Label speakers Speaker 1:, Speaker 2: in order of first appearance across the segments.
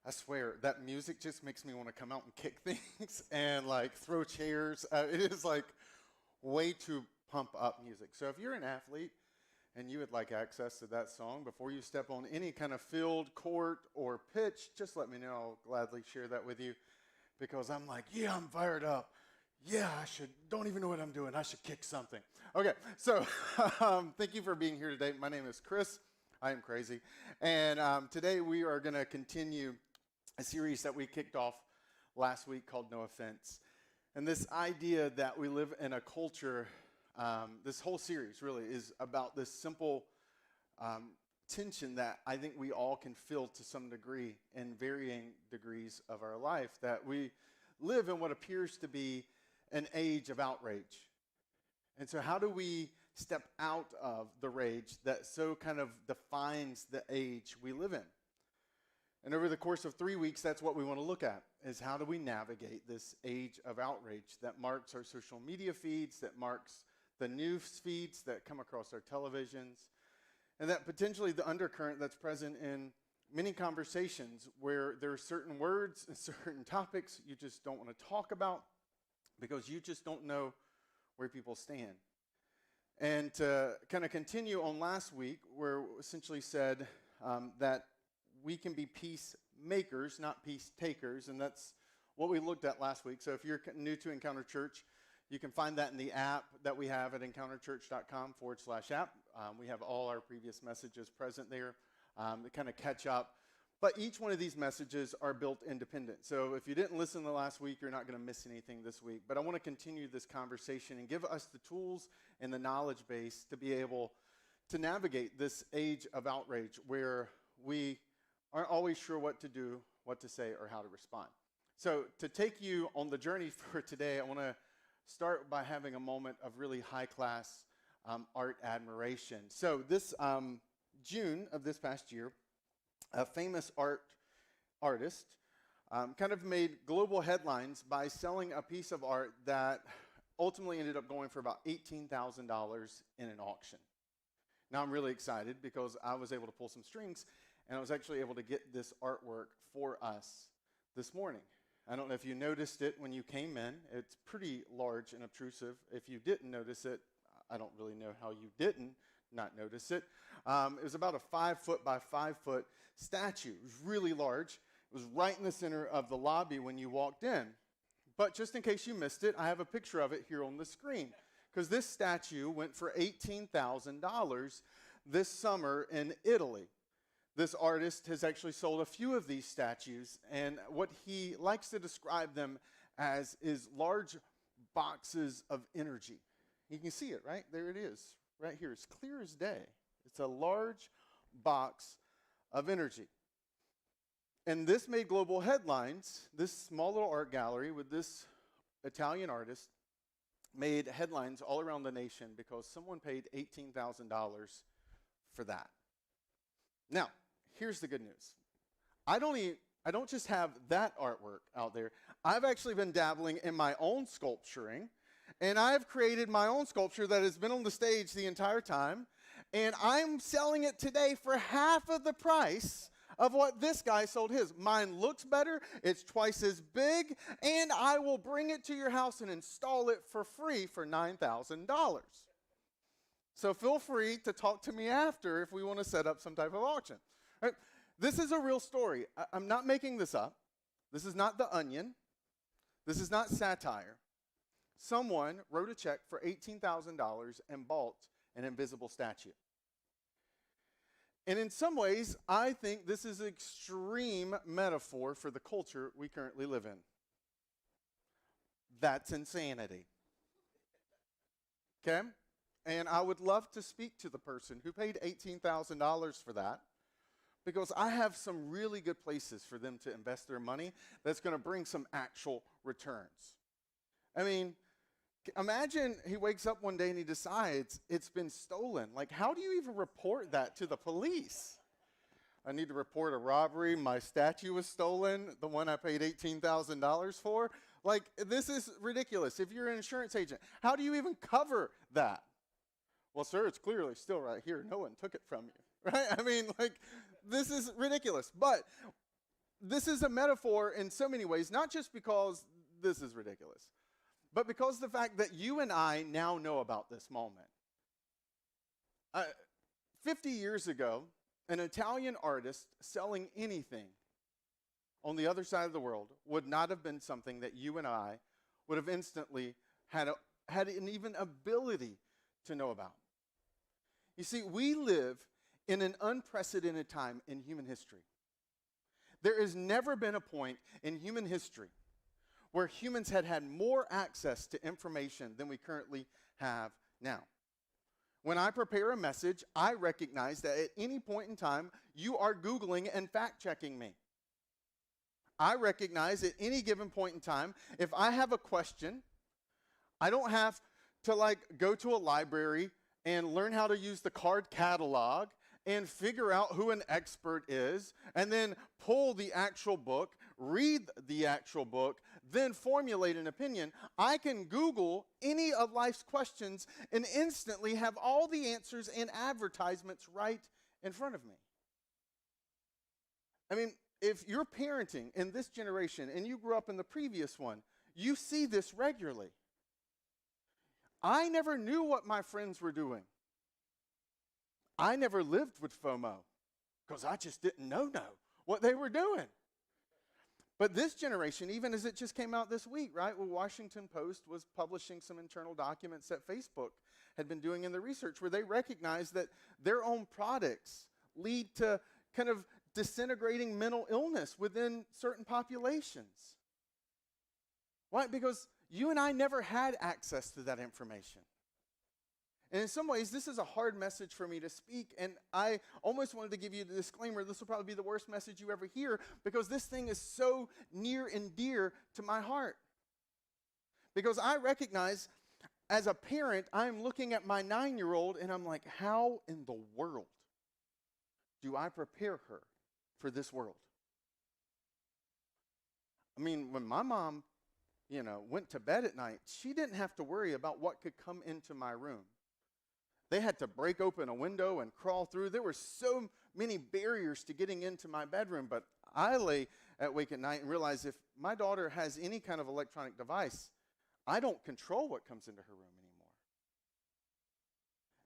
Speaker 1: I swear, that music just makes me want to come out and kick things and like throw chairs. It is like way too pump up music. So if you're an athlete and you would like access to that song before you step on any kind of field, court, or pitch, just let me know. I'll gladly share that with you because I'm like, yeah, I'm fired up. Yeah, I should, don't even know what I'm doing. I should kick something. Okay, so thank you for being here today. My name is Chris. I am crazy. And today we are going to continue a series that we kicked off last week called No Offense. And this idea that we live in a culture, this whole series really is about this simple tension that I think we all can feel to some degree in varying degrees of our life, that we live in what appears to be an age of outrage. And so how do we step out of the rage that so kind of defines the age we live in? And over the course of 3 weeks, that's what we want to look at, is how do we navigate this age of outrage that marks our social media feeds, that marks the news feeds that come across our televisions, and that potentially the undercurrent that's present in many conversations where there are certain words and certain topics you just don't want to talk about because you just don't know where people stand. And to kind of continue on last week, where we essentially said that we can be peacemakers, not peace takers, and that's what we looked at last week. So if you're new to Encounter Church, you can find that in the app that we have at encounterchurch.com/app. We have all our previous messages present there to kind of catch up. But each one of these messages are built independent. So if you didn't listen to last week, you're not going to miss anything this week. But I want to continue this conversation and give us the tools and the knowledge base to be able to navigate this age of outrage where we aren't always sure what to do, what to say, or how to respond. So to take you on the journey for today, I want to start by having a moment of really high-class art admiration. So this June of this past year, a famous artist kind of made global headlines by selling a piece of art that ultimately ended up going for about $18,000 in an auction. Now I'm really excited because I was able to pull some strings and I was actually able to get this artwork for us this morning. I don't know if you noticed it when you came in. It's pretty large and obtrusive. If you didn't notice it, I don't really know how you didn't not notice it. It was about a 5 foot by 5 foot statue. It was really large. It was right in the center of the lobby when you walked in. But just in case you missed it, I have a picture of it here on the screen. Because this statue went for $18,000 this summer in Italy. This artist has actually sold a few of these statues, and what he likes to describe them as is large boxes of energy. You can see it, right? There it is, right here. It's clear as day. It's a large box of energy. And this made global headlines. This small little art gallery with this Italian artist made headlines all around the nation because someone paid $18,000 for that. Now, here's the good news. I don't just have that artwork out there. I've actually been dabbling in my own sculpturing, and I've created my own sculpture that has been on the stage the entire time, and I'm selling it today for half of the price of what this guy sold his. Mine looks better, it's twice as big, and I will bring it to your house and install it for free for $9,000. So feel free to talk to me after if we want to set up some type of auction. Right? This is a real story. I'm not making this up. This is not The Onion. This is not satire. Someone wrote a check for $18,000 and bought an invisible statue. And in some ways, I think this is an extreme metaphor for the culture we currently live in. That's insanity. Okay? And I would love to speak to the person who paid $18,000 for that, because I have some really good places for them to invest their money that's going to bring some actual returns. I mean, imagine he wakes up one day and he decides it's been stolen. Like, how do you even report that to the police? I need to report a robbery. My statue was stolen, the one I paid $18,000 for. Like, this is ridiculous. If you're an insurance agent, how do you even cover that? Well, sir, it's clearly still right here. No one took it from you, right? I mean, like, this is ridiculous. But this is a metaphor in so many ways, not just because this is ridiculous, but because the fact that you and I now know about this moment. 50 years ago, an Italian artist selling anything on the other side of the world would not have been something that you and I would have instantly had an even ability to know about. You see, we live in an unprecedented time in human history. There has never been a point in human history where humans had more access to information than we currently have now. When I prepare a message, I recognize that at any point in time, you are Googling and fact-checking me. I recognize at any given point in time, if I have a question, I don't have to go to a library and learn how to use the card catalog and figure out who an expert is, and then pull the actual book, read the actual book, then formulate an opinion. I can Google any of life's questions and instantly have all the answers and advertisements right in front of me. I mean, if you're parenting in this generation and you grew up in the previous one, you see this regularly. I never knew what my friends were doing. I never lived with FOMO because I just didn't know what they were doing. But this generation, even as it just came out this week, right? Well, Washington Post was publishing some internal documents that Facebook had been doing in the research where they recognized that their own products lead to kind of disintegrating mental illness within certain populations. Why? Because you and I never had access to that information. And in some ways, this is a hard message for me to speak, and I almost wanted to give you the disclaimer, this will probably be the worst message you ever hear, because this thing is so near and dear to my heart. Because I recognize, as a parent, I'm looking at my 9-year-old, and I'm like, how in the world do I prepare her for this world? I mean, when my mom, went to bed at night, she didn't have to worry about what could come into my room. They had to break open a window and crawl through. There were so many barriers to getting into my bedroom, but I lay awake at night and realize if my daughter has any kind of electronic device, I don't control what comes into her room anymore.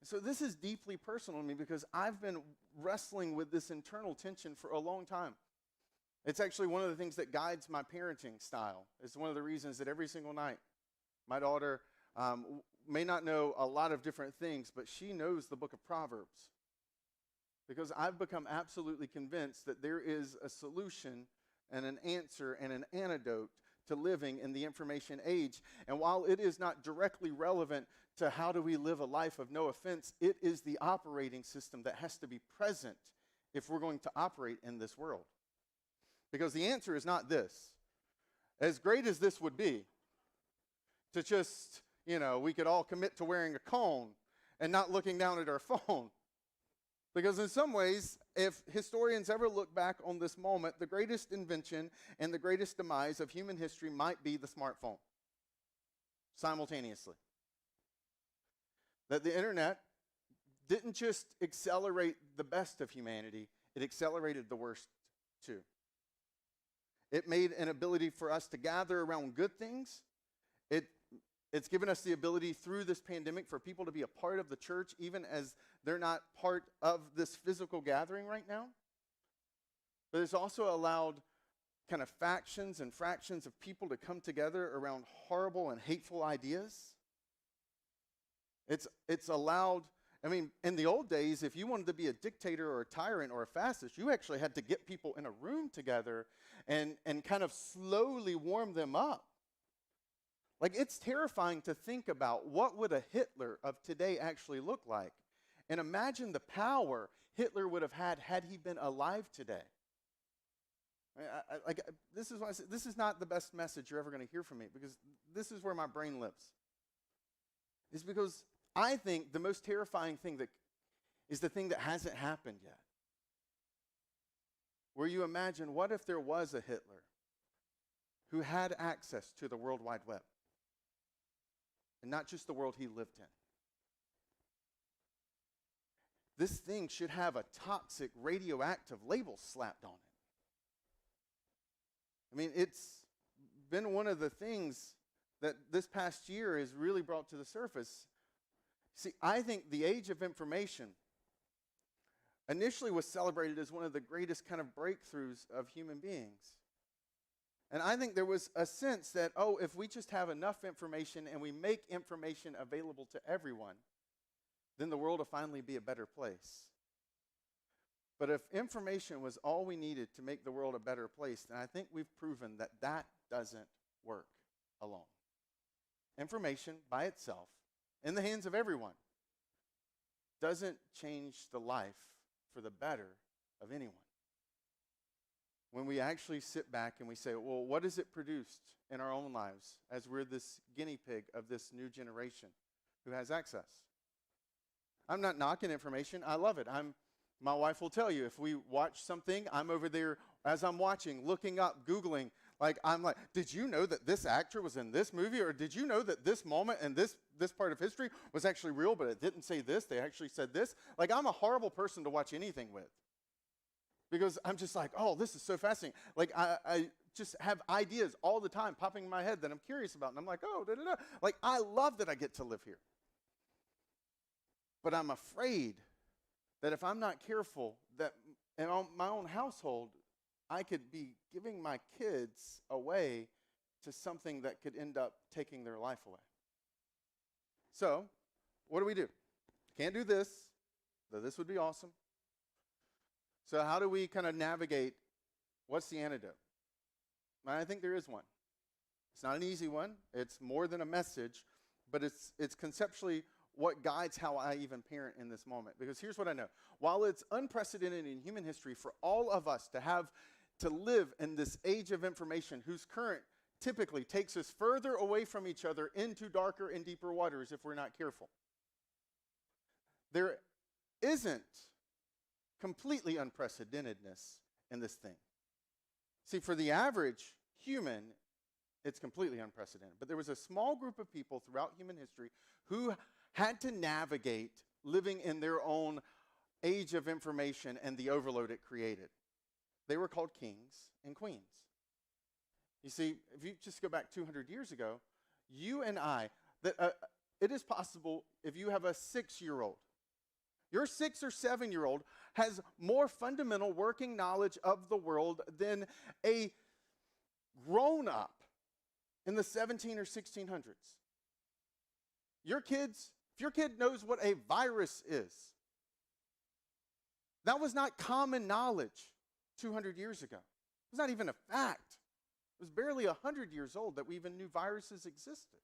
Speaker 1: So this is deeply personal to me because I've been wrestling with this internal tension for a long time. It's actually one of the things that guides my parenting style. It's one of the reasons that every single night, my daughter may not know a lot of different things, but she knows the book of Proverbs. Because I've become absolutely convinced that there is a solution and an answer and an antidote to living in the information age. And while it is not directly relevant to how do we live a life of no offense, it is the operating system that has to be present if we're going to operate in this world. Because the answer is not this. As great as this would be, to just, we could all commit to wearing a cone and not looking down at our phone. Because in some ways, if historians ever look back on this moment, the greatest invention and the greatest demise of human history might be the smartphone simultaneously. That the internet didn't just accelerate the best of humanity, it accelerated the worst too. It made an ability for us to gather around good things. It's given us the ability through this pandemic for people to be a part of the church, even as they're not part of this physical gathering right now. But it's also allowed kind of factions and fractions of people to come together around horrible and hateful ideas. It's allowed, in the old days, if you wanted to be a dictator or a tyrant or a fascist, you actually had to get people in a room together and kind of slowly warm them up. Like, it's terrifying to think about what would a Hitler of today actually look like. And imagine the power Hitler would have had he been alive today. This is why I say, this is not the best message you're ever going to hear from me, because this is where my brain lives. It's because I think the most terrifying thing that is the thing that hasn't happened yet. Where you imagine, what if there was a Hitler who had access to the World Wide Web? And not just the world he lived in. This thing should have a toxic, radioactive label slapped on it. I mean, it's been one of the things that this past year has really brought to the surface. See, I think the age of information initially was celebrated as one of the greatest kind of breakthroughs of human beings. And I think there was a sense that, oh, if we just have enough information and we make information available to everyone, then the world will finally be a better place. But if information was all we needed to make the world a better place, then I think we've proven that that doesn't work alone. Information by itself, in the hands of everyone, doesn't change the life for the better of anyone. When we actually sit back and we say, well, what has it produced in our own lives as we're this guinea pig of this new generation who has access? I'm not knocking information. I love it. My wife will tell you, if we watch something, I'm over there as I'm watching, looking up, Googling. I'm like, did you know that this actor was in this movie? Or did you know that this moment and this part of history was actually real, but it didn't say this? They actually said this. I'm a horrible person to watch anything with. Because I'm just like, oh, this is so fascinating. I just have ideas all the time popping in my head that I'm curious about. And I'm like, oh, da-da-da. I love that I get to live here. But I'm afraid that if I'm not careful, that in my own household, I could be giving my kids away to something that could end up taking their life away. So, what do? Can't do this, though this would be awesome. So how do we kind of navigate? What's the antidote? I think there is one. It's not an easy one. It's more than a message, but it's conceptually what guides how I even parent in this moment. Because here's what I know. While it's unprecedented in human history for all of us to live in this age of information whose current typically takes us further away from each other into darker and deeper waters if we're not careful, there isn't completely unprecedentedness in this thing. See, for the average human, it's completely unprecedented. But there was a small group of people throughout human history who had to navigate living in their own age of information and the overload it created. They were called kings and queens. You see, if you just go back 200 years ago, you and I, it is possible if you have a 6-year-old, your 6 or 7-year-old has more fundamental working knowledge of the world than a grown-up in the 17 or 1600s. If your kid knows what a virus is, that was not common knowledge 200 years ago. It was not even a fact. It was barely 100 years old that we even knew viruses existed.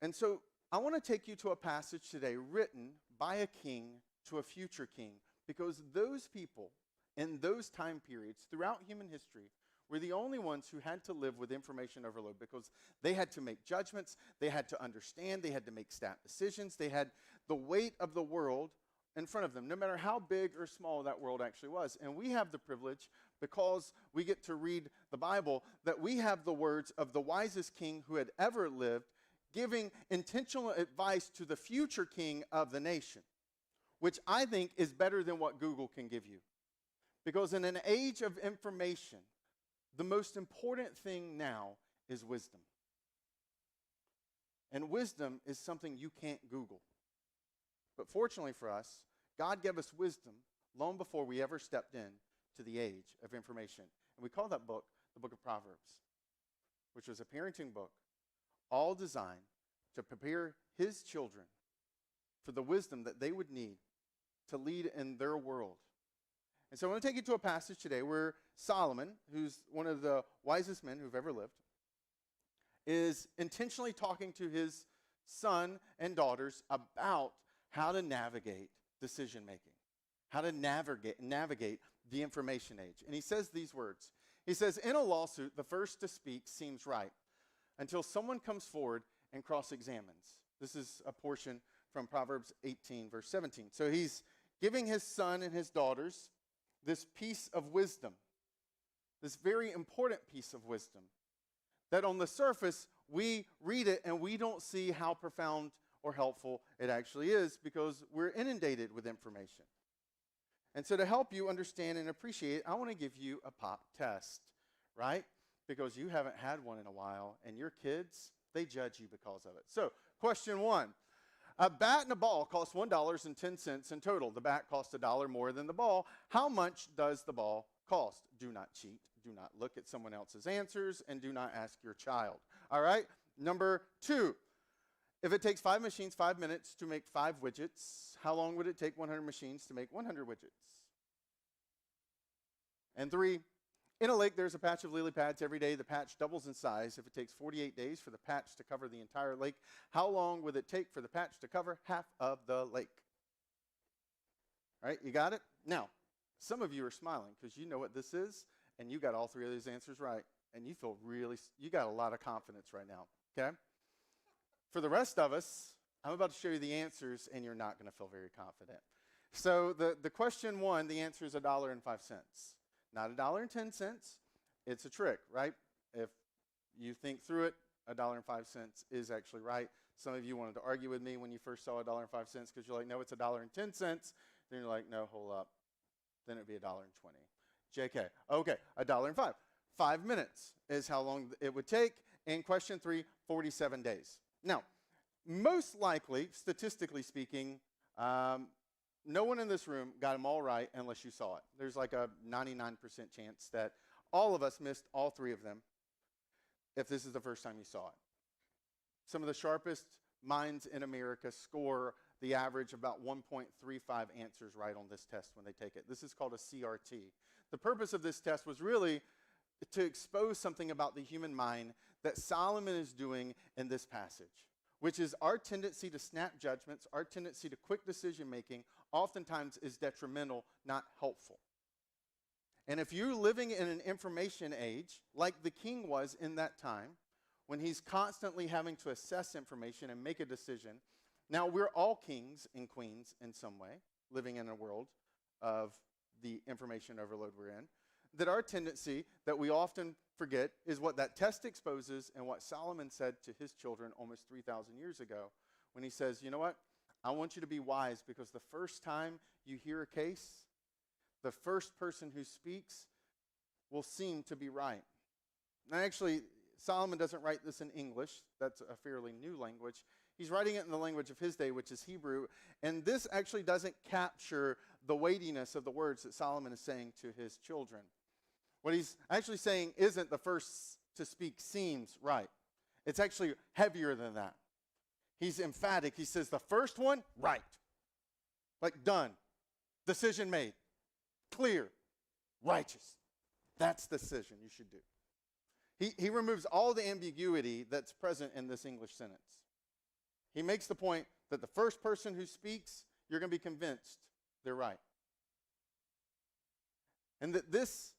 Speaker 1: And so I want to take you to a passage today written by a king to a future king, because those people in those time periods throughout human history were the only ones who had to live with information overload, because they had to make judgments, they had to understand, they had to make snap decisions, they had the weight of the world in front of them, no matter how big or small that world actually was. And we have the privilege, because we get to read the Bible, that we have the words of the wisest king who had ever lived, giving intentional advice to the future king of the nation, which I think is better than what Google can give you. Because in an age of information, the most important thing now is wisdom. And wisdom is something you can't Google. But fortunately for us, God gave us wisdom long before we ever stepped in to the age of information. And we call that book the Book of Proverbs, which was a parenting book, all designed to prepare his children for the wisdom that they would need to lead in their world. And so I want to take you to a passage today where Solomon, who's one of the wisest men who've ever lived, is intentionally talking to his son and daughters about how to navigate decision making, how to navigate the information age. And he says these words. He says, in a lawsuit, the first to speak seems right until someone comes forward and cross-examines. This is a portion from Proverbs 18, verse 17. So he's giving his son and his daughters this piece of wisdom, this very important piece of wisdom, that on the surface, we read it and we don't see how profound or helpful it actually is, because we're inundated with information. And so to help you understand and appreciate, I want to give you a pop test, right? Because you haven't had one in a while, and your kids, they judge you because of it. So, question 1. A bat and a ball cost $1.10 in total. The bat costs $1 more than the ball. How much does the ball cost? Do not cheat. Do not look at someone else's answers, and do not ask your child. All right? Number 2. If it takes 5 machines 5 minutes to make 5 widgets, how long would it take 100 machines to make 100 widgets? And 3, in a lake, there's a patch of lily pads every day. The patch doubles in size. If it takes 48 days for the patch to cover the entire lake, how long would it take for the patch to cover half of the lake? All right, you got it? Now, some of you are smiling because you know what this is, and you got all 3 of those answers right, and you feel you got a lot of confidence right now, okay? For the rest of us, I'm about to show you the answers, and you're not going to feel very confident. So the question 1, the answer is $1.05. Not $1.10. It's a trick, right? If you think through it, $1.05 is actually right. Some of you wanted to argue with me when you first saw $1.05 because you're like, no, it's $1.10. Then you're like, no, hold up. Then it'd be $1.20. JK. Okay, $1.05. 5 minutes is how long it would take. And question 3, 47 days. Now, most likely, statistically speaking, no one in this room got them all right unless you saw it. There's like a 99% chance that all of us missed all 3 of them if this is the first time you saw it. Some of the sharpest minds in America score the average about 1.35 answers right on this test when they take it. This is called a CRT. The purpose of this test was really to expose something about the human mind that Solomon is doing in this passage, which is our tendency to snap judgments, our tendency to quick decision making, oftentimes is detrimental, not helpful. And if you're living in an information age, like the king was in that time, when he's constantly having to assess information and make a decision, now we're all kings and queens in some way, living in a world of the information overload we're in, that our tendency that we often forget is what that test exposes and what Solomon said to his children almost 3,000 years ago when he says, you know what? I want you to be wise because the first time you hear a case, the first person who speaks will seem to be right. And actually, Solomon doesn't write this in English. That's a fairly new language. He's writing it in the language of his day, which is Hebrew. And this actually doesn't capture the weightiness of the words that Solomon is saying to his children. What he's actually saying isn't the first to speak seems right. It's actually heavier than that. He's emphatic. He says the first one, right. Like done. Decision made. Clear. Righteous. That's the decision you should do. He removes all the ambiguity that's present in this English sentence. He makes the point that the first person who speaks, you're going to be convinced they're right. And that this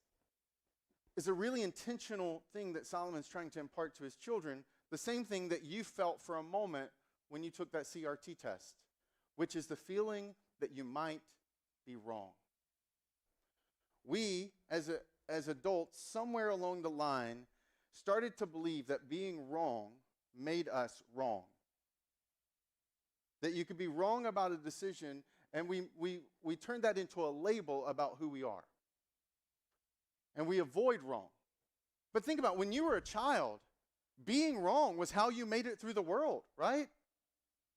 Speaker 1: is a really intentional thing that Solomon's trying to impart to his children, the same thing that you felt for a moment when you took that CRT test, which is the feeling that you might be wrong. We, as adults, somewhere along the line, started to believe that being wrong made us wrong. That you could be wrong about a decision, and we turned that into a label about who we are. And we avoid wrong. But think about when you were a child, being wrong was how you made it through the world, right?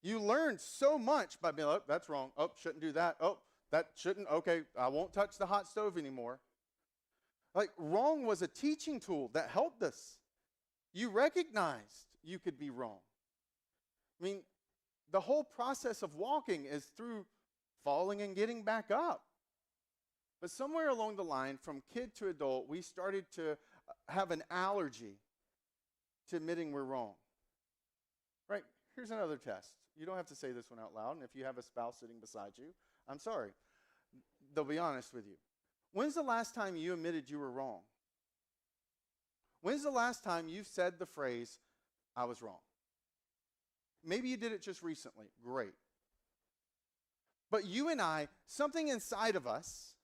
Speaker 1: You learned so much by being, oh, that's wrong. Oh, shouldn't do that. Oh, that shouldn't. Okay, I won't touch the hot stove anymore. Like, wrong was a teaching tool that helped us. You recognized you could be wrong. I mean, the whole process of walking is through falling and getting back up. But somewhere along the line, from kid to adult, we started to have an allergy to admitting we're wrong. Right? Here's another test. You don't have to say this one out loud, and if you have a spouse sitting beside you, I'm sorry. They'll be honest with you. When's the last time you admitted you were wrong? When's the last time you said the phrase, I was wrong? Maybe you did it just recently. Great. But you and I, something inside of us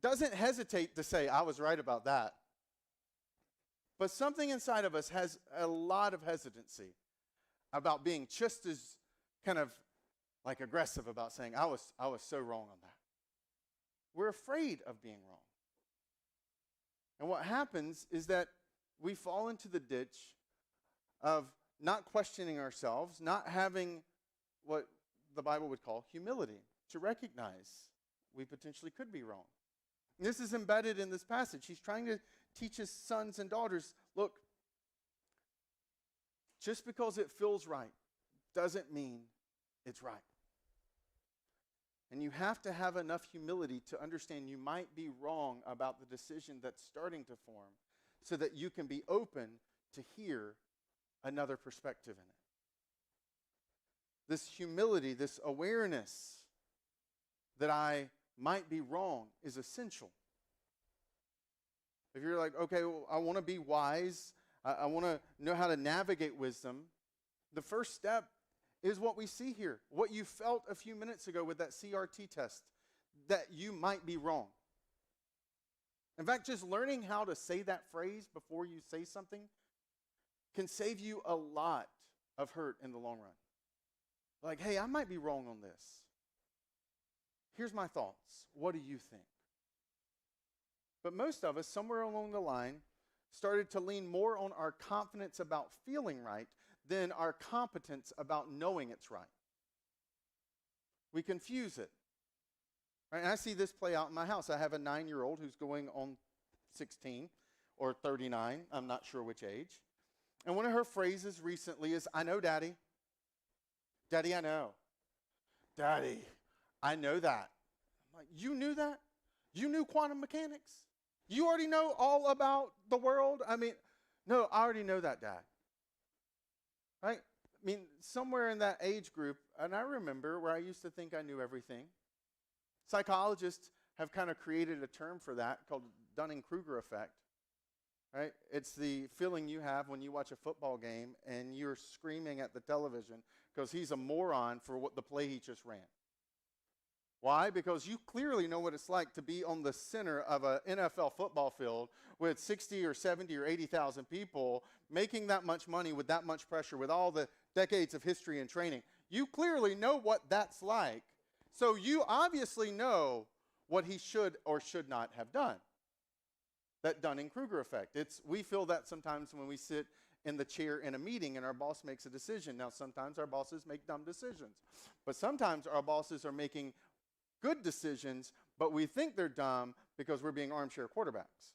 Speaker 1: doesn't hesitate to say, I was right about that. But something inside of us has a lot of hesitancy about being just as kind of like aggressive about saying, I was so wrong on that. we're afraid of being wrong. And what happens is that we fall into the ditch of not questioning ourselves, not having what the Bible would call humility, to recognize we potentially could be wrong. And this is embedded in this passage. He's trying to teach his sons and daughters, look, just because it feels right doesn't mean it's right. And you have to have enough humility to understand you might be wrong about the decision that's starting to form so that you can be open to hear another perspective in it. This humility, this awareness that I might be wrong is essential. If you're like, okay, well, I want to be wise, I want to know how to navigate wisdom, the first step is what we see here. What you felt a few minutes ago with that CRT test, that you might be wrong. In fact, just learning how to say that phrase before you say something can save you a lot of hurt in the long run. Like, hey, I might be wrong on this. Here's my thoughts. What do you think? But most of us, somewhere along the line, started to lean more on our confidence about feeling right than our competence about knowing it's right. We confuse it. Right? And I see this play out in my house. I have a 9-year-old who's going on 16 or 39. I'm not sure which age. And one of her phrases recently is, I know, Daddy. Daddy, I know. Daddy, I know that. I'm like, you knew that? You knew quantum mechanics? You already know all about the world? I mean, no, I already know that, Dad. Right? I mean, somewhere in that age group, and I remember where I used to think I knew everything. Psychologists have kind of created a term for that called Dunning-Kruger effect. Right? It's the feeling you have when you watch a football game and you're screaming at the television because he's a moron for what the play he just ran. Why? Because you clearly know what it's like to be on the center of an NFL football field with 60 or 70 or 80,000 people making that much money with that much pressure with all the decades of history and training. You clearly know what that's like. So you obviously know what he should or should not have done. That Dunning-Kruger effect. We feel that sometimes when we sit in the chair in a meeting and our boss makes a decision. Now, sometimes our bosses make dumb decisions. But sometimes our bosses are making good decisions, but we think they're dumb because we're being armchair quarterbacks.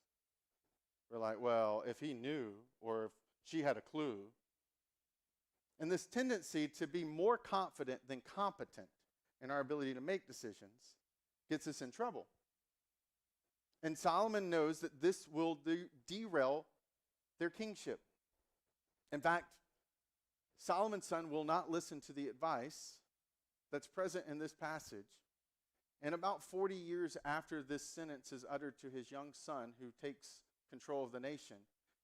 Speaker 1: We're like, well, if he knew or if she had a clue. And this tendency to be more confident than competent in our ability to make decisions gets us in trouble. And Solomon knows that this will derail their kingship. In fact, Solomon's son will not listen to the advice that's present in this passage. And about 40 years after this sentence is uttered to his young son who takes control of the nation,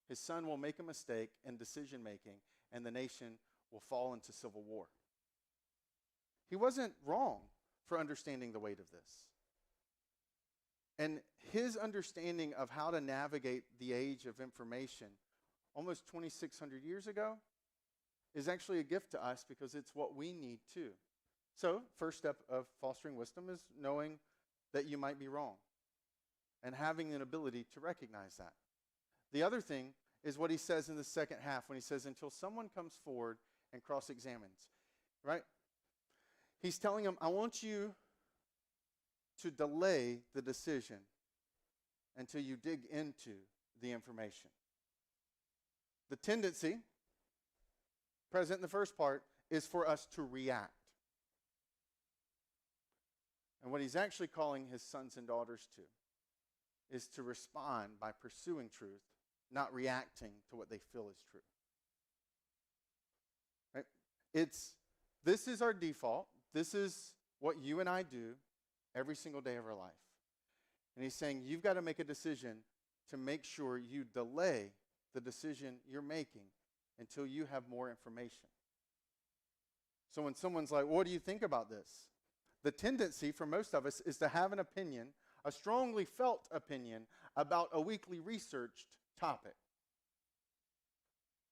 Speaker 1: his son will make a mistake in decision making and the nation will fall into civil war. He wasn't wrong for understanding the weight of this. And his understanding of how to navigate the age of information almost 2,600 years ago is actually a gift to us because it's what we need too. So, first step of fostering wisdom is knowing that you might be wrong and having an ability to recognize that. The other thing is what he says in the second half when he says, until someone comes forward and cross-examines, right? He's telling them, I want you to delay the decision until you dig into the information. The tendency, present in the first part, is for us to react. And what he's actually calling his sons and daughters to is to respond by pursuing truth, not reacting to what they feel is true. Right? This is our default. This is what you and I do every single day of our life. And he's saying you've got to make a decision to make sure you delay the decision you're making until you have more information. So when someone's like, what do you think about this? The tendency for most of us is to have an opinion, a strongly felt opinion, about a weekly researched topic.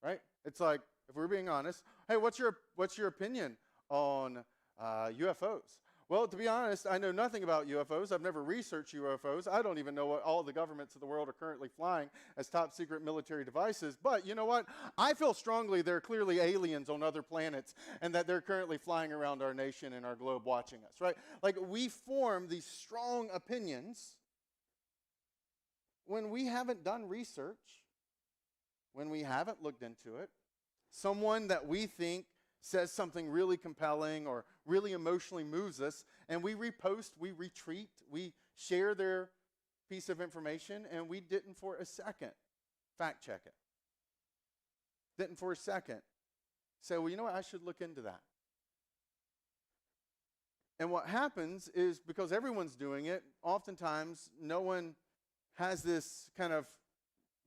Speaker 1: Right? It's like, if we're being honest, hey, what's your opinion on UFOs? Well, to be honest, I know nothing about UFOs. I've never researched UFOs. I don't even know what all the governments of the world are currently flying as top secret military devices. But you know what? I feel strongly there are clearly aliens on other planets and that they're currently flying around our nation and our globe watching us, right? Like we form these strong opinions when we haven't done research, when we haven't looked into it. Someone that we think says something really compelling or really emotionally moves us, and we repost, we retweet, we share their piece of information, and we didn't for a second fact check it. Didn't for a second say, well, you know what, I should look into that. And what happens is, because everyone's doing it, oftentimes no one has this kind of,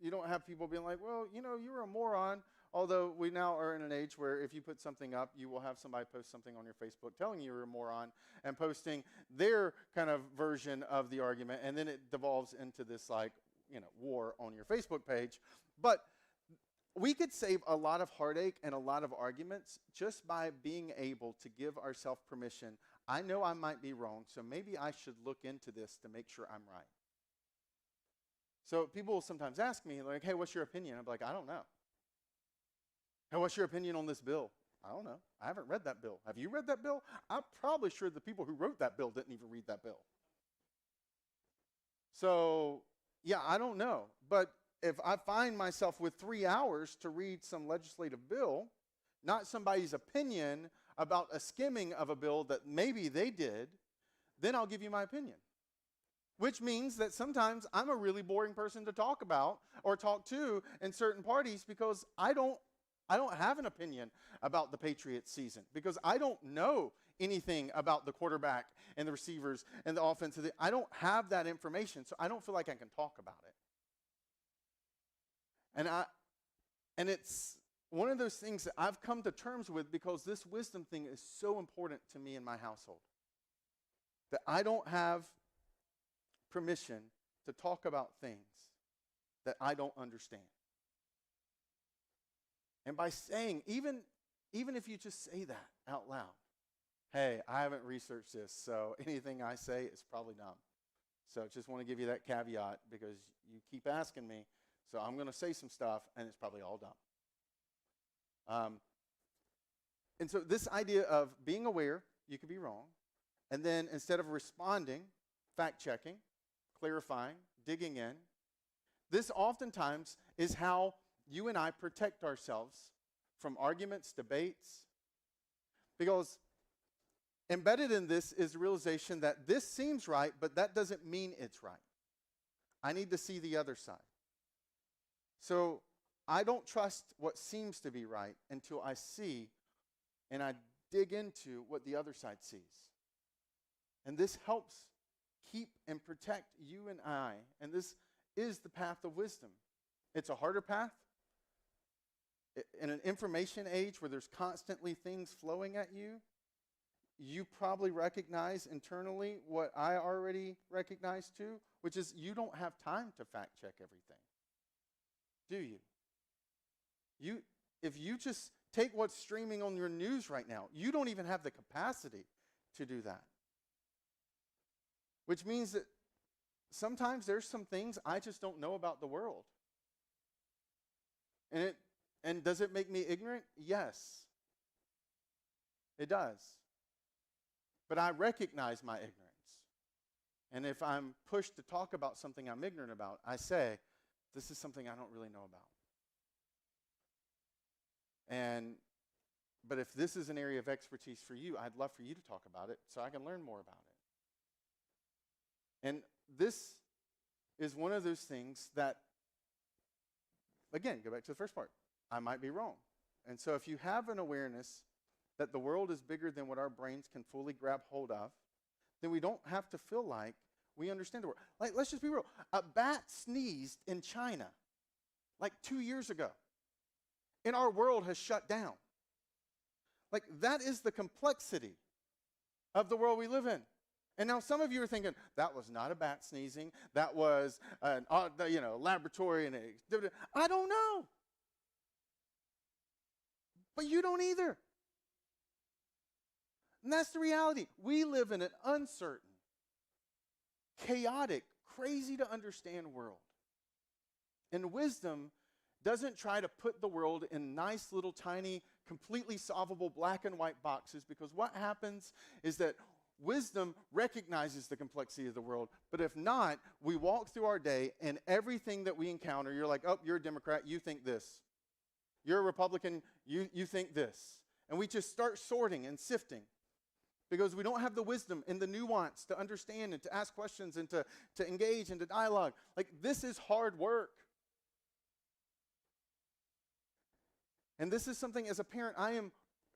Speaker 1: you don't have people being like, well, you know, you're a moron. Although we now are in an age where if you put something up, you will have somebody post something on your Facebook telling you you're a moron and posting their kind of version of the argument, and then it devolves into this like, you know, war on your Facebook page. But we could save a lot of heartache and a lot of arguments just by being able to give ourselves permission. I know I might be wrong, so maybe I should look into this to make sure I'm right. So people will sometimes ask me, like, hey, what's your opinion? I'm like, I don't know. Hey, what's your opinion on this bill? I don't know. I haven't read that bill. Have you read that bill? I'm probably sure the people who wrote that bill didn't even read that bill. So, yeah, I don't know. But if I find myself with 3 hours to read some legislative bill, not somebody's opinion about a skimming of a bill that maybe they did, then I'll give you my opinion. Which means that sometimes I'm a really boring person to talk about or talk to in certain parties because I don't have an opinion about the Patriots season because I don't know anything about the quarterback and the receivers and the offense. I don't have that information, so I don't feel like I can talk about it. And it's one of those things that I've come to terms with because this wisdom thing is so important to me in my household. That I don't have permission to talk about things that I don't understand. And by saying, even if you just say that out loud, hey, I haven't researched this, so anything I say is probably dumb. So just want to give you that caveat because you keep asking me, so I'm going to say some stuff, and it's probably all dumb. And so this idea of being aware, you could be wrong, and then instead of responding, fact-checking, clarifying, digging in, this oftentimes is how you and I protect ourselves from arguments, debates, because embedded in this is the realization that this seems right, but that doesn't mean it's right. I need to see the other side. So I don't trust what seems to be right until I see and I dig into what the other side sees. And this helps keep and protect you and I, and this is the path of wisdom. It's a harder path. In an information age where there's constantly things flowing at you, you probably recognize internally what I already recognize too, which is you don't have time to fact check everything. Do you? If you just take what's streaming on your news right now, you don't even have the capacity to do that. Which means that sometimes there's some things I just don't know about the world. And does it make me ignorant? Yes. It does. But I recognize my ignorance. And if I'm pushed to talk about something I'm ignorant about, I say, this is something I don't really know about. But if this is an area of expertise for you, I'd love for you to talk about it so I can learn more about it. And this is one of those things that, again, go back to the first part. I might be wrong. And so if you have an awareness that the world is bigger than what our brains can fully grab hold of, then we don't have to feel like we understand the world. Like, let's just be real. A bat sneezed in China like 2 years ago, and our world has shut down. Like, that is the complexity of the world we live in. And now some of you are thinking, that was not a bat sneezing. That was an laboratory. I don't know. But you don't either. And that's the reality. We live in an uncertain, chaotic, crazy to understand world. And wisdom doesn't try to put the world in nice little tiny, completely solvable black and white boxes, because what happens is that wisdom recognizes the complexity of the world, but if not, we walk through our day and everything that we encounter, you're like, oh, you're a Democrat, you think this. You're a Republican, you think this. And we just start sorting and sifting because we don't have the wisdom and the nuance to understand and to ask questions and to engage and to dialogue. Like, this is hard work. And this is something, as a parent, I am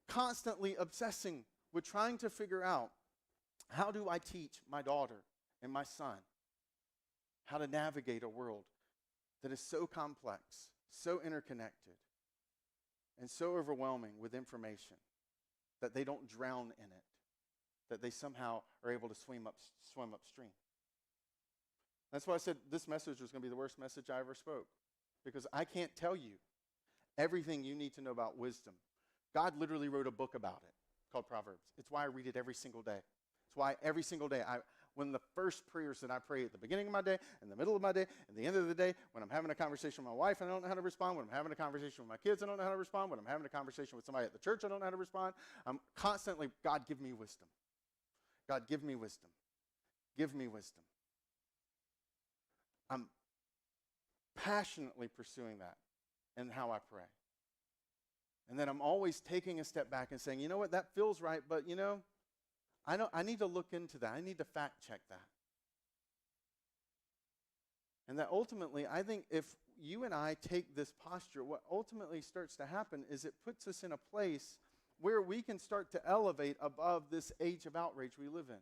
Speaker 1: constantly obsessing with trying to figure out, how do I teach my daughter and my son how to navigate a world that is so complex, so interconnected, and so overwhelming with information that they don't drown in it, that they somehow are able to swim upstream. That's why I said this message was going to be the worst message I ever spoke, because I can't tell you everything you need to know about wisdom. God literally wrote a book about it called Proverbs. It's why I read it every single day. It's why every single day, when the first prayers that I pray at the beginning of my day, in the middle of my day, at the end of the day, when I'm having a conversation with my wife and I don't know how to respond, when I'm having a conversation with my kids, I don't know how to respond, when I'm having a conversation with somebody at the church, I don't know how to respond, I'm constantly, God, give me wisdom. God, give me wisdom. Give me wisdom. I'm passionately pursuing that in how I pray. And then I'm always taking a step back and saying, you know what, that feels right, but you know, I need to look into that. I need to fact check that. And that ultimately, I think if you and I take this posture, what ultimately starts to happen is it puts us in a place where we can start to elevate above this age of outrage we live in.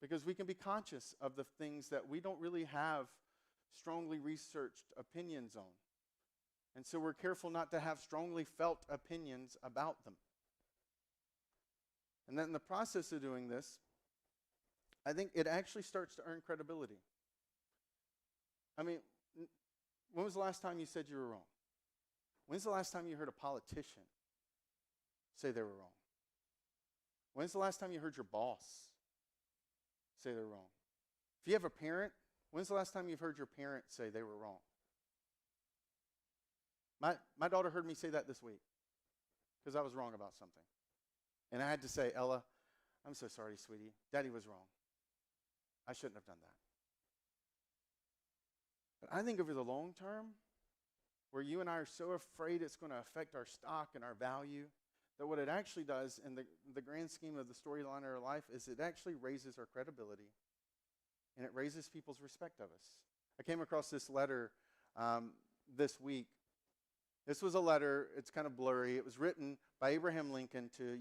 Speaker 1: Because we can be conscious of the things that we don't really have strongly researched opinions on. And so we're careful not to have strongly felt opinions about them. And then in the process of doing this, I think it actually starts to earn credibility. I mean, when was the last time you said you were wrong? When's the last time you heard a politician say they were wrong? When's the last time you heard your boss say they're wrong? If you have a parent, when's the last time you've heard your parent say they were wrong? My daughter heard me say that this week because I was wrong about something. And I had to say, Ella, I'm so sorry, sweetie. Daddy was wrong. I shouldn't have done that. But I think over the long term, where you and I are so afraid it's going to affect our stock and our value, that what it actually does in the grand scheme of the storyline of our life is it actually raises our credibility and it raises people's respect of us. I came across this letter this week. This was a letter, it's kind of blurry. It was written by Abraham Lincoln to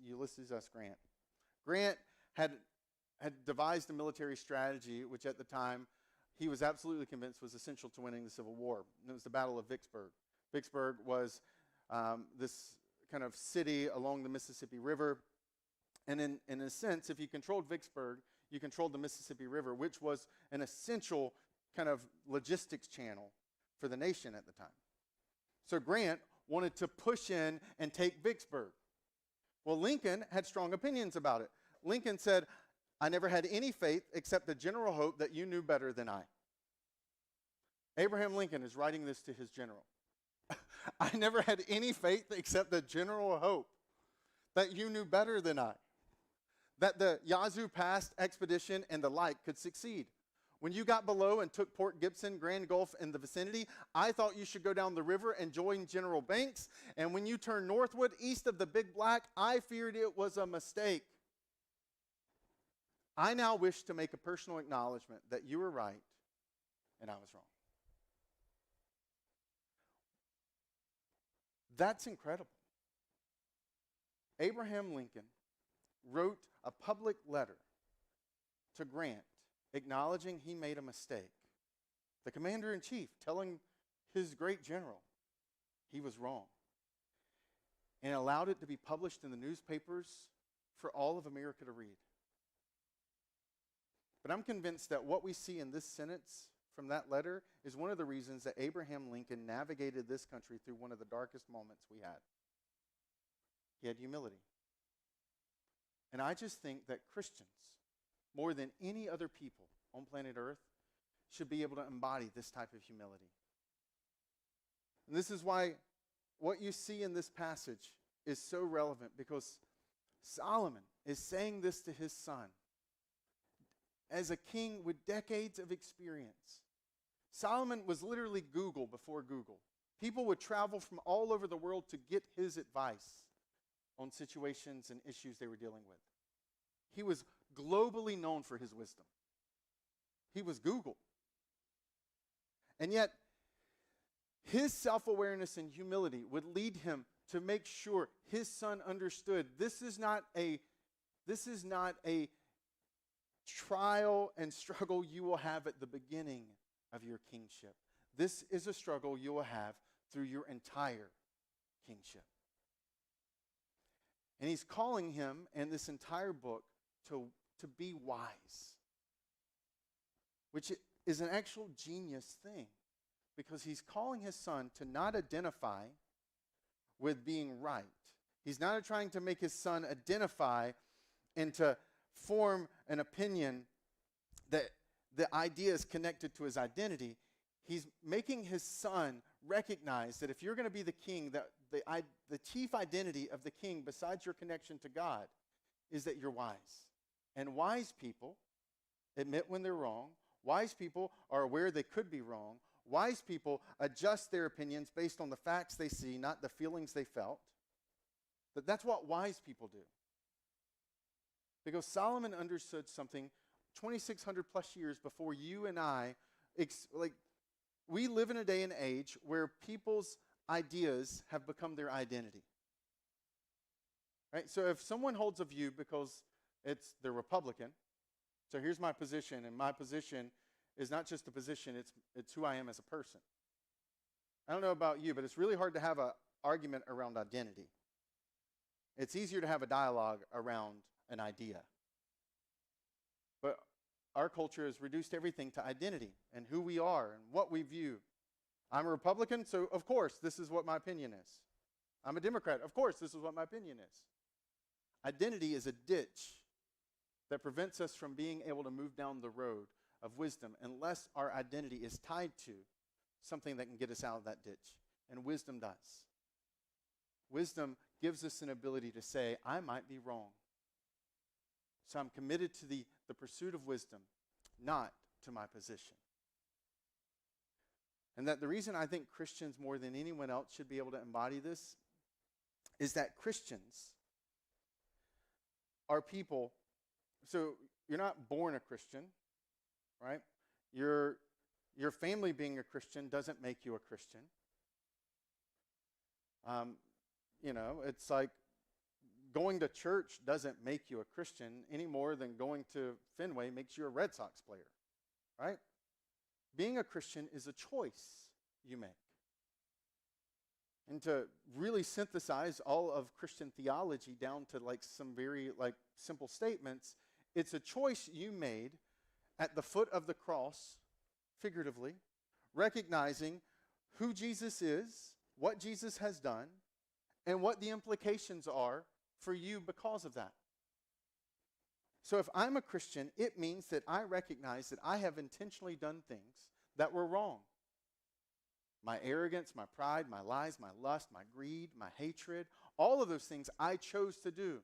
Speaker 1: Ulysses S. Grant. Grant had devised a military strategy, which at the time he was absolutely convinced was essential to winning the Civil War. And it was the Battle of Vicksburg. Vicksburg was this kind of city along the Mississippi River. And in a sense, if you controlled Vicksburg, you controlled the Mississippi River, which was an essential kind of logistics channel for the nation at the time. So Grant wanted to push in and take Vicksburg. Well, Lincoln had strong opinions about it. Lincoln said, I never had any faith except the general hope that you knew better than I. Abraham Lincoln is writing this to his general. I never had any faith except the general hope that you knew better than I, that the Yazoo Pass expedition and the like could succeed. When you got below and took Port Gibson, Grand Gulf, and the vicinity, I thought you should go down the river and join General Banks. And when you turned northward, east of the Big Black, I feared it was a mistake. I now wish to make a personal acknowledgement that you were right and I was wrong. That's incredible. Abraham Lincoln wrote a public letter to Grant acknowledging he made a mistake. The commander-in-chief telling his great general he was wrong. And allowed it to be published in the newspapers for all of America to read. But I'm convinced that what we see in this sentence from that letter is one of the reasons that Abraham Lincoln navigated this country through one of the darkest moments we had. He had humility. And I just think that Christians, more than any other people on planet Earth, should be able to embody this type of humility. And this is why what you see in this passage is so relevant, because Solomon is saying this to his son as a king with decades of experience. Solomon was literally Google before Google. People would travel from all over the world to get his advice on situations and issues they were dealing with. He was globally known for his wisdom. He was Google. And yet, his self-awareness and humility would lead him to make sure his son understood this is not a trial and struggle you will have at the beginning of your kingship. This is a struggle you will have through your entire kingship. And he's calling him in this entire book to be wise, which is an actual genius thing, because he's calling his son to not identify with being right. He's not trying to make his son identify and to form an opinion that the idea is connected to his identity. He's making his son recognize that if you're going to be the king, that the chief identity of the king, besides your connection to God, is that you're wise. And wise people admit when they're wrong. Wise people are aware they could be wrong. Wise people adjust their opinions based on the facts they see, not the feelings they felt. But that's what wise people do. Because Solomon understood something 2,600 plus years before you and I. We live in a day and age where people's ideas have become their identity. Right? So if someone holds a view because they're Republican, so here's my position, and my position is not just a position, it's who I am as a person. I don't know about you, but it's really hard to have an argument around identity. It's easier to have a dialogue around an idea. But our culture has reduced everything to identity and who we are and what we view. I'm a Republican, so of course this is what my opinion is. I'm a Democrat, of course this is what my opinion is. Identity is a ditch that prevents us from being able to move down the road of wisdom unless our identity is tied to something that can get us out of that ditch. And wisdom does. Wisdom gives us an ability to say, I might be wrong. So I'm committed to the pursuit of wisdom, not to my position. And that the reason I think Christians more than anyone else should be able to embody this is that Christians are people. So you're not born a Christian, right? Your family being a Christian doesn't make you a Christian. It's like going to church doesn't make you a Christian any more than going to Fenway makes you a Red Sox player, right? Being a Christian is a choice you make. And to really synthesize all of Christian theology down to some very simple statements, it's a choice you made at the foot of the cross, figuratively, recognizing who Jesus is, what Jesus has done, and what the implications are for you because of that. So if I'm a Christian, it means that I recognize that I have intentionally done things that were wrong. My arrogance, my pride, my lies, my lust, my greed, my hatred, all of those things I chose to do.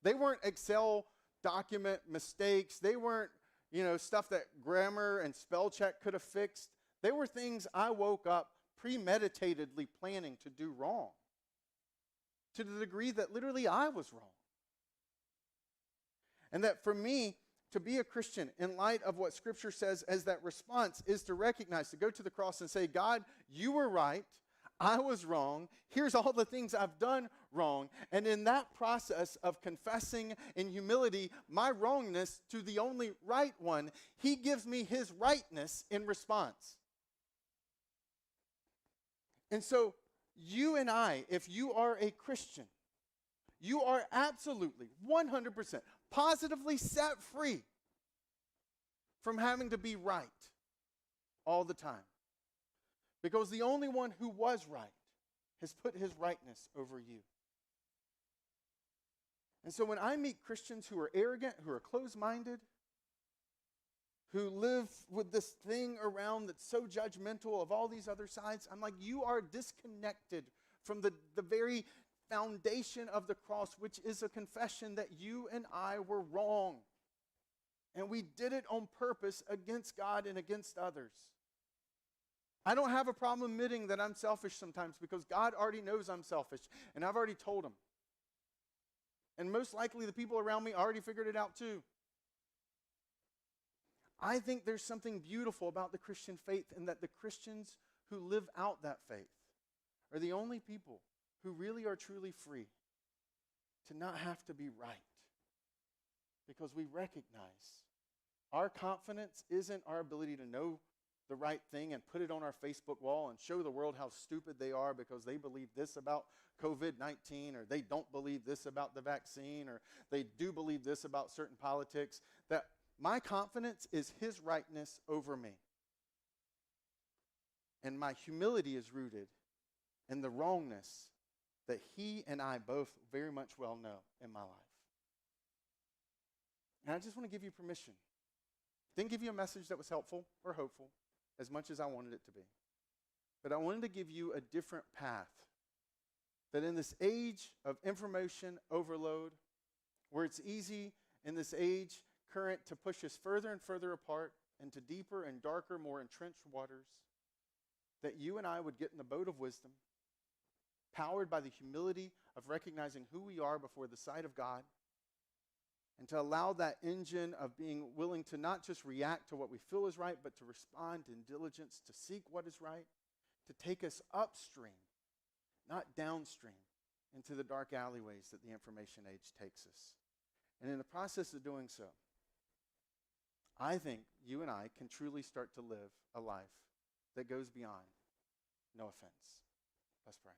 Speaker 1: They weren't Excel document mistakes. They weren't, stuff that grammar and spell check could have fixed. They were things I woke up premeditatedly planning to do wrong, to the degree that literally I was wrong. And that for me, to be a Christian, in light of what Scripture says as that response, is to recognize, to go to the cross and say, God, you were right, I was wrong, here's all the things I've done wrong. And in that process of confessing in humility my wrongness to the only right one, he gives me his rightness in response. And so you and I, if you are a Christian, you are absolutely 100% positively set free from having to be right all the time. Because the only one who was right has put his rightness over you. And so when I meet Christians who are arrogant, who are closed-minded, who live with this thing around that's so judgmental of all these other sides, I'm like, you are disconnected from the very foundation of the cross, which is a confession that you and I were wrong. And we did it on purpose against God and against others. I don't have a problem admitting that I'm selfish sometimes because God already knows I'm selfish, and I've already told him. And most likely the people around me already figured it out too. I think there's something beautiful about the Christian faith, and that the Christians who live out that faith are the only people who really are truly free to not have to be right. Because we recognize our confidence isn't our ability to know the right thing and put it on our Facebook wall and show the world how stupid they are because they believe this about COVID-19, or they don't believe this about the vaccine, or they do believe this about certain politics. That my confidence is his rightness over me. And my humility is rooted in the wrongness that he and I both very much well know in my life. And I just want to give you permission. Didn't give you a message that was helpful or hopeful as much as I wanted it to be. But I wanted to give you a different path. That in this age of information overload, where it's easy in this age current to push us further and further apart into deeper and darker, more entrenched waters, that you and I would get in the boat of wisdom, powered by the humility of recognizing who we are before the sight of God, and to allow that engine of being willing to not just react to what we feel is right, but to respond in diligence, to seek what is right, to take us upstream, not downstream, into the dark alleyways that the information age takes us. And in the process of doing so, I think you and I can truly start to live a life that goes beyond no offense. Let's pray.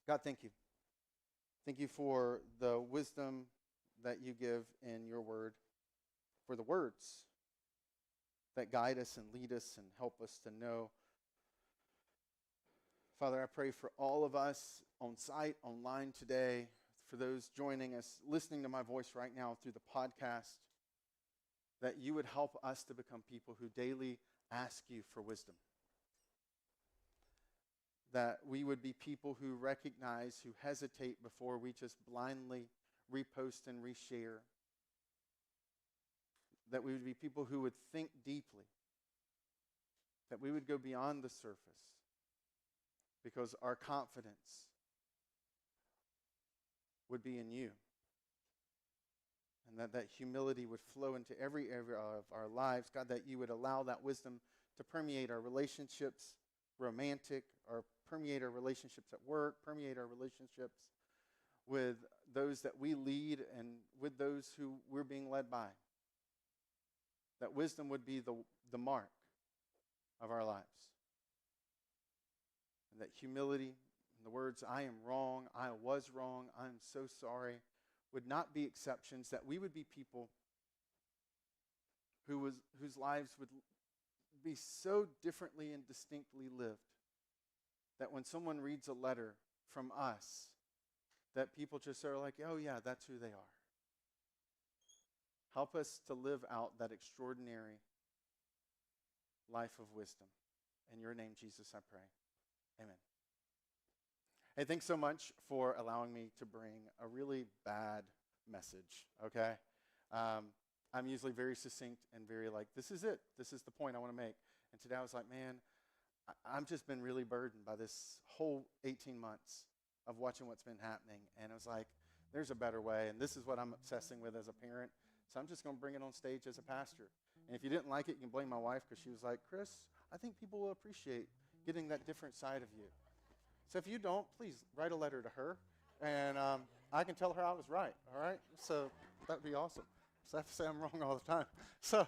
Speaker 1: God, thank you. Thank you for the wisdom that you give in your word, for the words that guide us and lead us and help us to know. Father, I pray for all of us on site, online today, for those joining us, listening to my voice right now through the podcast, that you would help us to become people who daily ask you for wisdom. That we would be people who recognize, who hesitate before we just blindly repost and reshare. That we would be people who would think deeply. That we would go beyond the surface. Because our confidence would be in you. And that humility would flow into every area of our lives. God, that you would allow that wisdom to permeate our relationships, romantic, or permeate our relationships at work, permeate our relationships with those that we lead and with those who we're being led by. That wisdom would be the mark of our lives. And that humility, in the words, I am wrong, I was wrong, I'm so sorry, would not be exceptions. That we would be people whose lives would be so differently and distinctly lived, that when someone reads a letter from us, that people just are like, oh yeah, that's who they are. Help us to live out that extraordinary life of wisdom. In your name, Jesus, I pray. Amen. Hey, thanks so much for allowing me to bring a really bad message, okay? I'm usually very succinct and very like, this is it. This is the point I want to make. And today I was like, man, I've just been really burdened by this whole 18 months of watching what's been happening. And I was like, there's a better way. And this is what I'm obsessing with as a parent. So I'm just going to bring it on stage as a pastor. And if you didn't like it, you can blame my wife, because she was like, Chris, I think people will appreciate getting that different side of you. So if you don't, please write a letter to her. And I can tell her I was right, all right? So that would be awesome. So I have to say I'm wrong all the time. So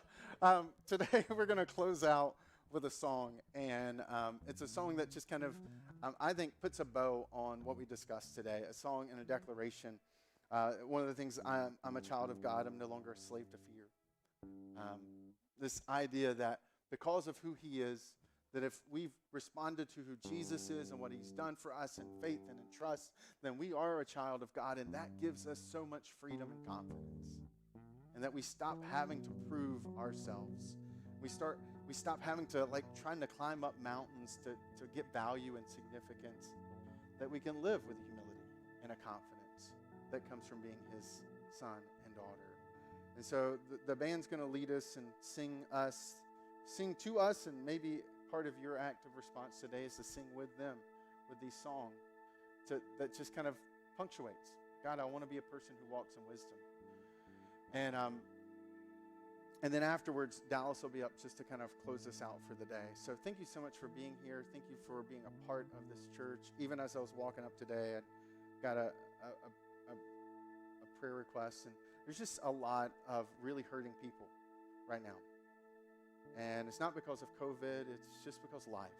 Speaker 1: today we're going to close out with a song. And it's a song that just kind of, I think, puts a bow on what we discussed today. A song and a declaration. One of the things, I'm a child of God. I'm no longer a slave to fear. This idea that because of who he is, That if we've responded to who Jesus is and what he's done for us in faith and in trust, then we are a child of God, and that gives us so much freedom and confidence. And that we stop having to prove ourselves. We stop having to trying to climb up mountains to get value and significance. That we can live with humility and a confidence that comes from being his son and daughter. And so the band's going to lead us and sing to us, and maybe part of your act of response today is to sing with them, with these songs, that just kind of punctuates. God, I want to be a person who walks in wisdom. And then afterwards, Dallas will be up just to kind of close us out for the day. So thank you so much for being here. Thank you for being a part of this church. Even as I was walking up today, I got a prayer request, and there's just a lot of really hurting people right now. And it's not because of COVID, it's just because life.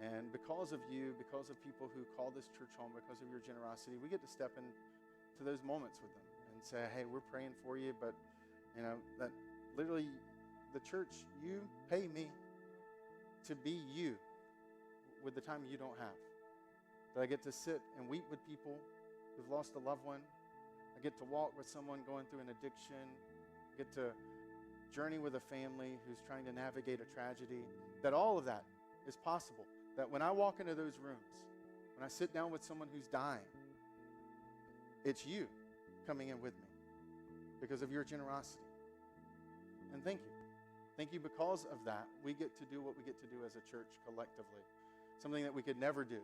Speaker 1: And because of you, because of people who call this church home, because of your generosity, we get to step into those moments with them and say, hey, we're praying for you, but that literally the church, you pay me to be you with the time you don't have. That I get to sit and weep with people who've lost a loved one. I get to walk with someone going through an addiction. I get to journey with a family who's trying to navigate a tragedy. That all of that is possible. That when I walk into those rooms, when I sit down with someone who's dying, it's you coming in with me because of your generosity. And thank you. Thank you because of that. We get to do what we get to do as a church collectively, something that we could never do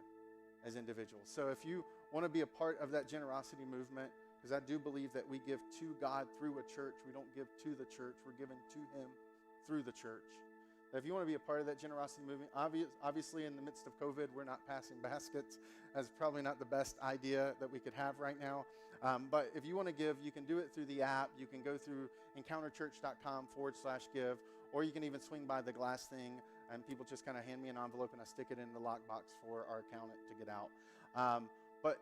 Speaker 1: as individuals. So if you want to be a part of that generosity movement, because I do believe that we give to God through a church. We don't give to the church. We're giving to him through the church. If you want to be a part of that generosity movement, obviously in the midst of COVID, we're not passing baskets. That's probably not the best idea that we could have right now. But if you want to give, you can do it through the app. You can go through encounterchurch.com/give, or you can even swing by the glass thing, and people just kind of hand me an envelope, and I stick it in the lockbox for our accountant to get out. But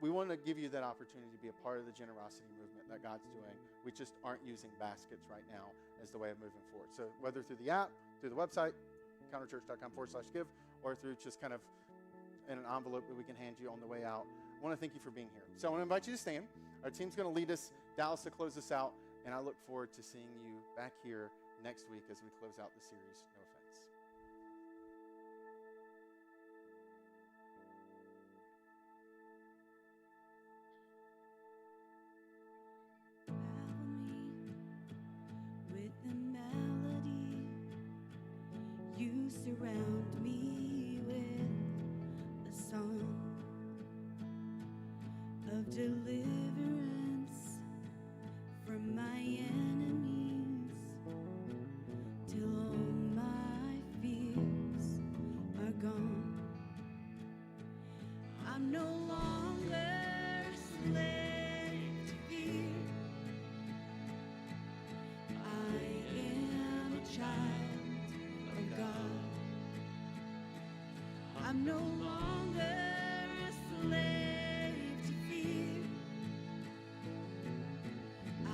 Speaker 1: we want to give you that opportunity to be a part of the generosity movement that God's doing. We just aren't using baskets right now as the way of moving forward. So whether through the app, through the website, encounterchurch.com/give, or through just kind of in an envelope that we can hand you on the way out, I want to thank you for being here. So I want to invite you to stand. Our team's going to lead us, Dallas to close us out, and I look forward to seeing you back here next week as we close out the series, No Offense.
Speaker 2: With the melody, you surround me with a song of deliverance from my enemies, till all my fears are gone. I'm no longer a slave to fear. I am a child of God. I'm no longer a slave to fear. I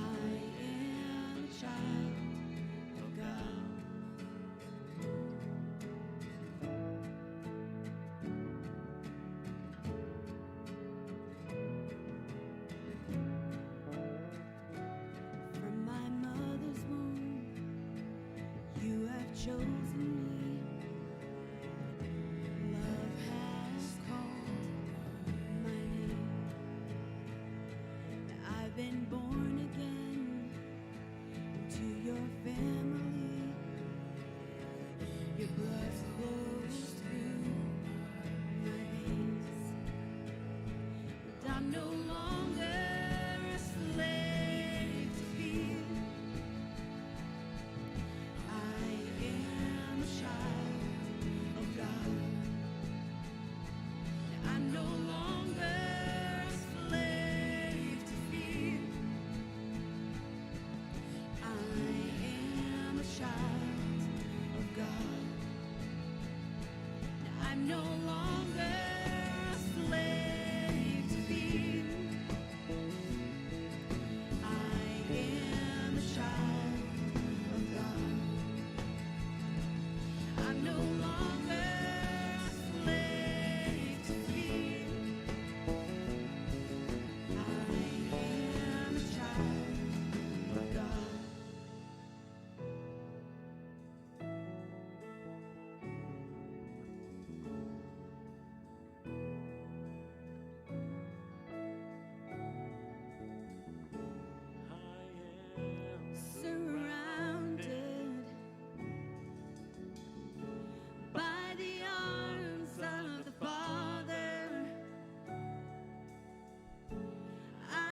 Speaker 2: am a child of God. From my mother's womb, you have chosen me. Love has called my name. I've been born again to your family. Your blood flows through my veins. And I'm no longer a slave to fear. I am a child of God. I'm no longer a slave to fear. I am a child of God. I'm no longer